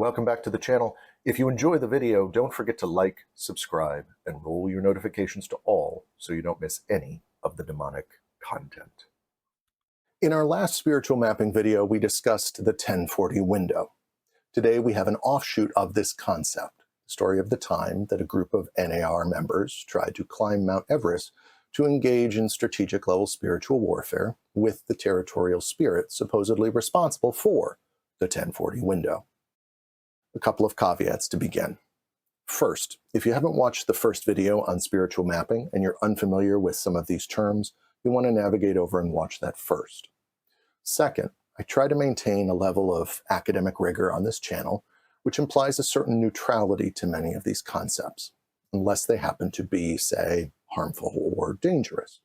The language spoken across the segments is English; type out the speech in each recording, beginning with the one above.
welcome back to the channel. If you enjoy the video, don't forget to like, subscribe, and roll your notifications to all so you don't miss any of the demonic content. In our last spiritual mapping video, we discussed the 1040 window. Today we have an offshoot of this concept, the story of the time that a group of NAR members tried to climb Mount Everest to engage in strategic level spiritual warfare with the territorial spirit supposedly responsible for the 1040 window. A couple of caveats to begin. First, if you haven't watched the first video on spiritual mapping and you're unfamiliar with some of these terms, you want to navigate over and watch that first. Second, I try to maintain a level of academic rigor on this channel, which implies a certain neutrality to many of these concepts, unless they happen to be, say, harmful or dangerous.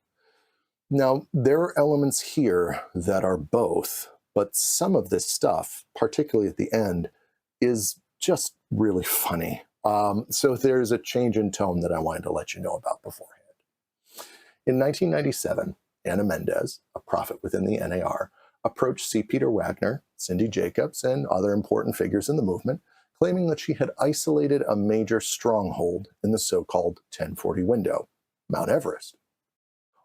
Now, there are elements here that are both, but some of this stuff, particularly at the end, is just really funny. So there's a change in tone that I wanted to let you know about beforehand. In 1997, Anna Mendez, a prophet within the NAR, approached C. Peter Wagner, Cindy Jacobs, and other important figures in the movement, claiming that she had isolated a major stronghold in the so-called 1040 window, Mount Everest.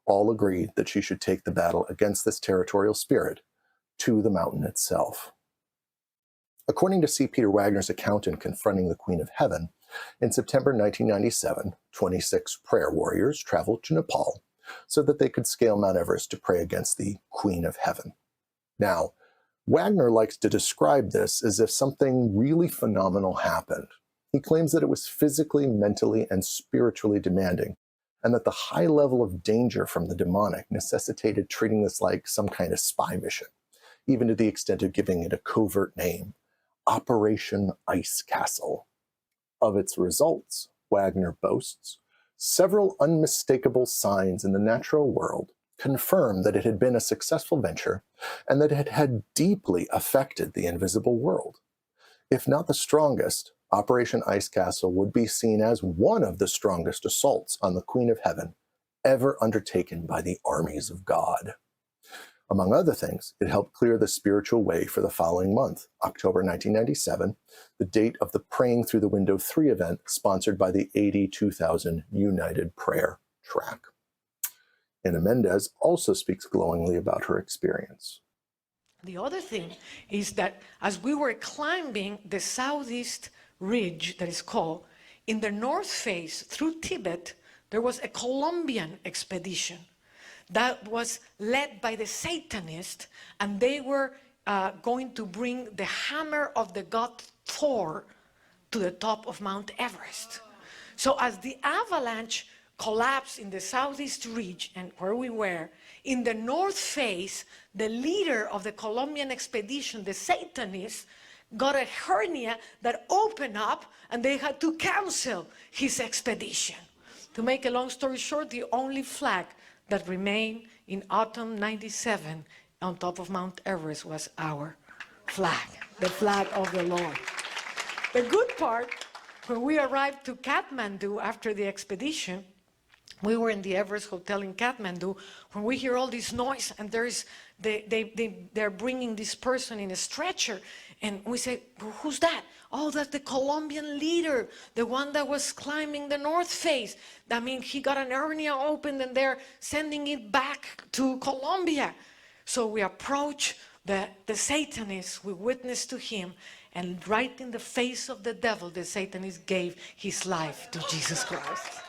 All agreed that she should take the battle against this territorial spirit to the mountain itself. According to C. Peter Wagner's account in Confronting the Queen of Heaven, in September 1997, 26 prayer warriors traveled to Nepal so that they could scale Mount Everest to pray against the Queen of Heaven. Now, Wagner likes to describe this as if something really phenomenal happened. He claims that it was physically, mentally, and spiritually demanding, and that the high level of danger from the demonic necessitated treating this like some kind of spy mission, even to the extent of giving it a covert name, Operation Ice Castle. Of its results, Wagner boasts, several unmistakable signs in the natural world confirm that it had been a successful venture and that it had deeply affected the invisible world. If not the strongest, Operation Ice Castle would be seen as one of the strongest assaults on the Queen of Heaven ever undertaken by the armies of God. Among other things, it helped clear the spiritual way for the following month, October 1997, the date of the Praying Through the Window 3 event sponsored by the 82,000 United Prayer track. Anna Mendez also speaks glowingly about her experience. The other thing is that as we were climbing the southeast ridge that is called, in the north face through Tibet, there was a Colombian expedition that was led by the Satanists, and they were going to bring the hammer of the god Thor to the top of Mount Everest. So as the avalanche collapsed in the southeast ridge and where we were, in the north face, the leader of the Colombian expedition, the Satanists, got a hernia that opened up and they had to cancel his expedition. To make a long story short, the only flag that remained in autumn 97 on top of Mount Everest was our flag, the flag of the Lord. The good part, when we arrived to Kathmandu after the expedition, we were in the Everest Hotel in Kathmandu, when we hear all this noise and they're bringing this person in a stretcher, and we say, well, who's that? Oh, that's the Colombian leader, the one that was climbing the north face. I mean, he got an hernia opened and they're sending it back to Colombia. So we approach the Satanist, we witness to him, and right in the face of the devil, the Satanist gave his life to Jesus Christ.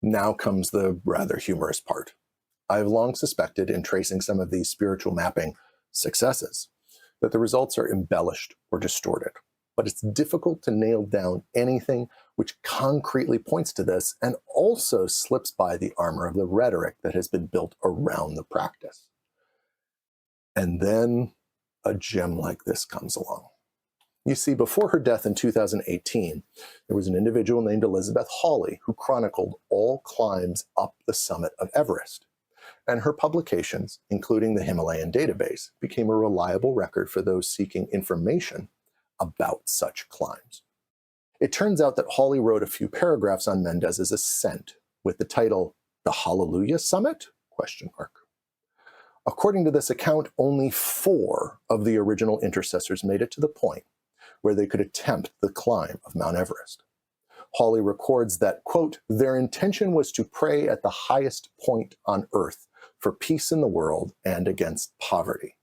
Now comes the rather humorous part. I've long suspected in tracing some of these spiritual mapping successes that the results are embellished or distorted. But it's difficult to nail down anything which concretely points to this and also slips by the armor of the rhetoric that has been built around the practice. And then a gem like this comes along. You see, before her death in 2018, there was an individual named Elizabeth Hawley who chronicled all climbs up the summit of Everest. And her publications, including the Himalayan database, became a reliable record for those seeking information about such climbs. It turns out that Hawley wrote a few paragraphs on Mendez's ascent with the title, "The Hallelujah Summit?" According to this account, only 4 of the original intercessors made it to the point where they could attempt the climb of Mount Everest. Hawley records that, quote, their intention was to pray at the highest point on earth for peace in the world and against poverty.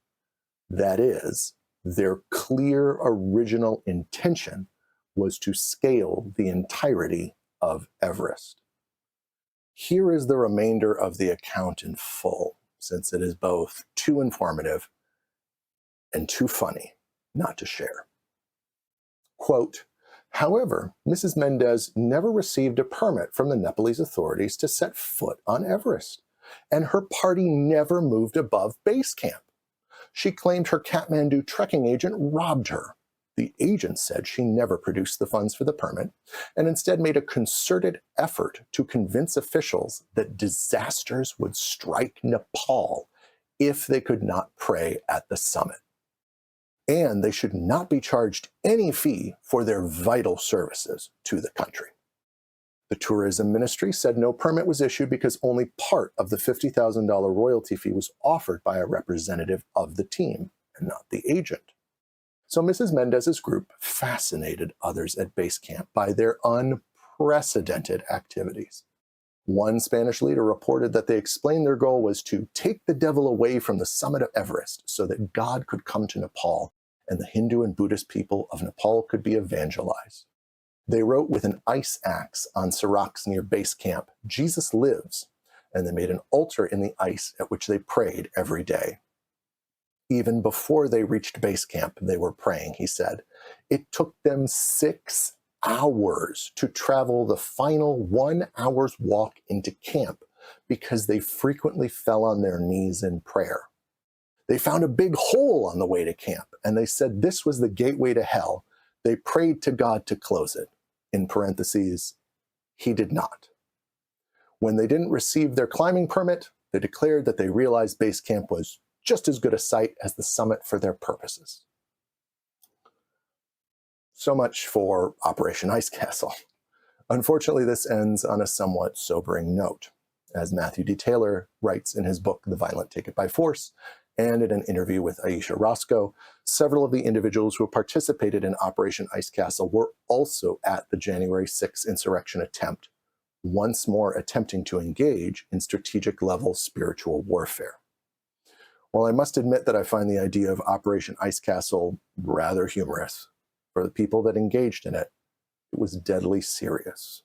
That is, their clear original intention was to scale the entirety of Everest. Here is the remainder of the account in full, since it is both too informative and too funny not to share. Quote, however, Mrs. Mendez never received a permit from the Nepalese authorities to set foot on Everest, and her party never moved above base camp. She claimed her Kathmandu trekking agent robbed her. The agent said she never produced the funds for the permit and instead made a concerted effort to convince officials that disasters would strike Nepal if they could not pray at the summit. And they should not be charged any fee for their vital services to the country. The tourism ministry said no permit was issued because only part of the $50,000 royalty fee was offered by a representative of the team and not the agent. So Mrs. Mendez's group fascinated others at base camp by their unprecedented activities. One Spanish leader reported that they explained their goal was to take the devil away from the summit of Everest so that God could come to Nepal and the Hindu and Buddhist people of Nepal could be evangelized. They wrote with an ice axe on seracs near base camp, Jesus lives, and they made an altar in the ice at which they prayed every day. Even before they reached base camp, they were praying, he said. It took them 6 hours to travel the final 1 hour's walk into camp because they frequently fell on their knees in prayer. They found a big hole on the way to camp, and they said this was the gateway to hell. They prayed to God to close it. In parentheses, he did not. When they didn't receive their climbing permit, they declared that they realized base camp was just as good a site as the summit for their purposes. So much for Operation Ice Castle. Unfortunately, this ends on a somewhat sobering note. As Matthew D. Taylor writes in his book, The Violent Take It by Force, and in an interview with Aisha Roscoe, several of the individuals who participated in Operation Ice Castle were also at the January 6th insurrection attempt, once more attempting to engage in strategic-level spiritual warfare. While I must admit that I find the idea of Operation Ice Castle rather humorous, for the people that engaged in it, it was deadly serious.